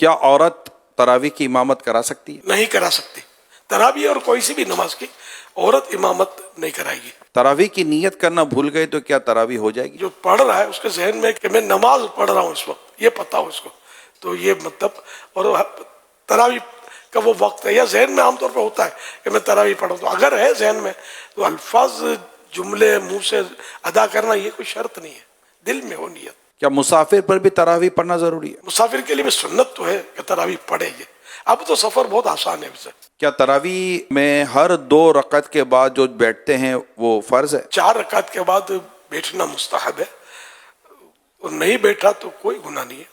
کیا عورت تراویح کی امامت کرا سکتی ہے؟ نہیں کرا سکتی. تراویح اور کوئی سی بھی نماز کی عورت امامت نہیں کرائے گی. تراویح کی نیت کرنا بھول گئے تو کیا تراویح ہو جائے گی؟ جو پڑھ رہا ہے اس کے ذہن میں کہ میں نماز پڑھ رہا ہوں اس وقت، یہ پتہ ہو اس کو، تو یہ مطلب، اور تراویح کا وہ وقت ہے یا ذہن میں عام طور پہ ہوتا ہے کہ میں تراویح پڑھوں، تو اگر ہے ذہن میں تو الفاظ جملے منہ سے ادا کرنا یہ کوئی شرط نہیں ہے، دل میں ہو نیت. کیا مسافر پر بھی تراویح پڑھنا ضروری ہے؟ مسافر کے لیے بھی سنت تو ہے کہ تراویح پڑھے گی. اب تو سفر بہت آسان ہے اس سے. کیا تراویح میں ہر 2 رکعت کے بعد جو بیٹھتے ہیں وہ فرض ہے؟ 4 رکعت کے بعد بیٹھنا مستحب ہے، اور نہیں بیٹھا تو کوئی گناہ نہیں ہے.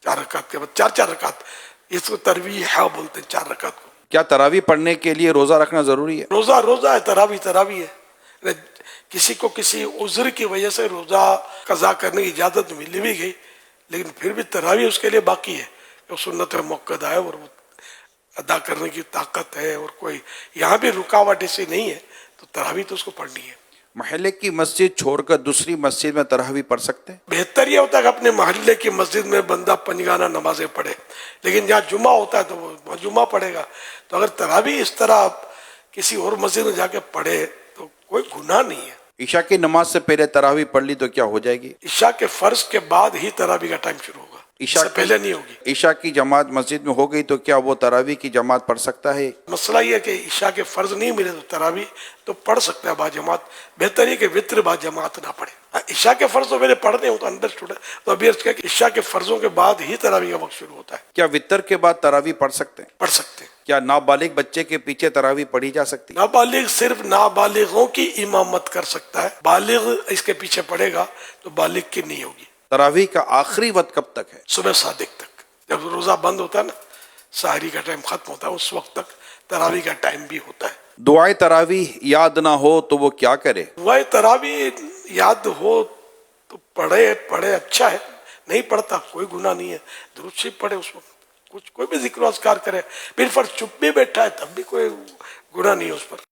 4 رکعت کے بعد 4 رکعت، اس کو تراویح بولتے ہیں 4 رکعت کو. کیا تراویح پڑھنے کے لیے روزہ رکھنا ضروری ہے؟ روزہ ہے، تراویح ہے. کسی کو کسی عذر کی وجہ سے روزہ قضا کرنے کی اجازت مل بھی گئی، لیکن پھر بھی تراویح اس کے لیے باقی ہے. وہ سنت موقع ہے اور وہ ادا کرنے کی طاقت ہے، اور کوئی یہاں بھی رکاوٹ ایسی نہیں ہے، تو تراویح تو اس کو پڑھنی ہے. محلے کی مسجد چھوڑ کر دوسری مسجد میں تراویح پڑھ سکتے ہیں؟ بہتر یہ ہوتا ہے کہ اپنے محلے کی مسجد میں بندہ پنجگانہ نمازیں پڑھے، لیکن جہاں جمعہ ہوتا ہے تو وہ جمعہ پڑھے گا. تو اگر تراویح اس طرح کسی اور مسجد میں جا کے پڑھے تو کوئی گناہ نہیں ہے. عشاء کی نماز سے پہلے تراویح پڑھ لی تو کیا ہو جائے گی؟ عشاء کے فرض کے بعد ہی تراویح کا ٹائم شروع ہوگا، اس سے پہلے نہیں ہوگی. عشاء کی جماعت مسجد میں ہو گئی تو کیا وہ تراویح کی جماعت پڑھ سکتا ہے؟ مسئلہ یہ ہے کہ عشاء کے فرض نہیں ملے تو تراویح تو پڑھ سکتا ہے با جماعت. بہتر یہ کہ وطر با جماعت نہ پڑھے. عشاء کے فرض تو میرے پڑھنے ہوں تو انڈرسٹوڈ ہے، تو ابھی عرض کیا کہ عشاء کے فرضوں کے بعد ہی تراویح کا وقت شروع ہوتا ہے. کیا وطر کے بعد تراویح پڑھ سکتے ہیں؟ پڑھ سکتے ہیں. کیا نابالغ بچے کے پیچھے تراویح پڑھی جا سکتی ہے؟ نابالغ صرف نابالغوں کی امامت کر سکتا ہے، بالغ اس کے پیچھے پڑھے گا تو بالغ کی نہیں ہوگی. تراویح کا آخری وقت کب تک ہے؟ صبح صادق تک، جب روزہ بند ہوتا ہے نا، سحری کا ٹائم ختم ہوتا ہے، اس وقت تک تراویح کا ٹائم بھی ہوتا ہے. دعائے تراویح یاد نہ ہو تو وہ کیا کرے؟ دعائے تراویح یاد ہو تو پڑھے اچھا ہے، نہیں پڑھتا کوئی گناہ نہیں ہے. درود شریف پڑھے اس وقت، کوئی بھی ذکر و اذکار کرے. پھر فرض چپ بھی بیٹھا ہے تب بھی کوئی گناہ نہیں ہے اس پر.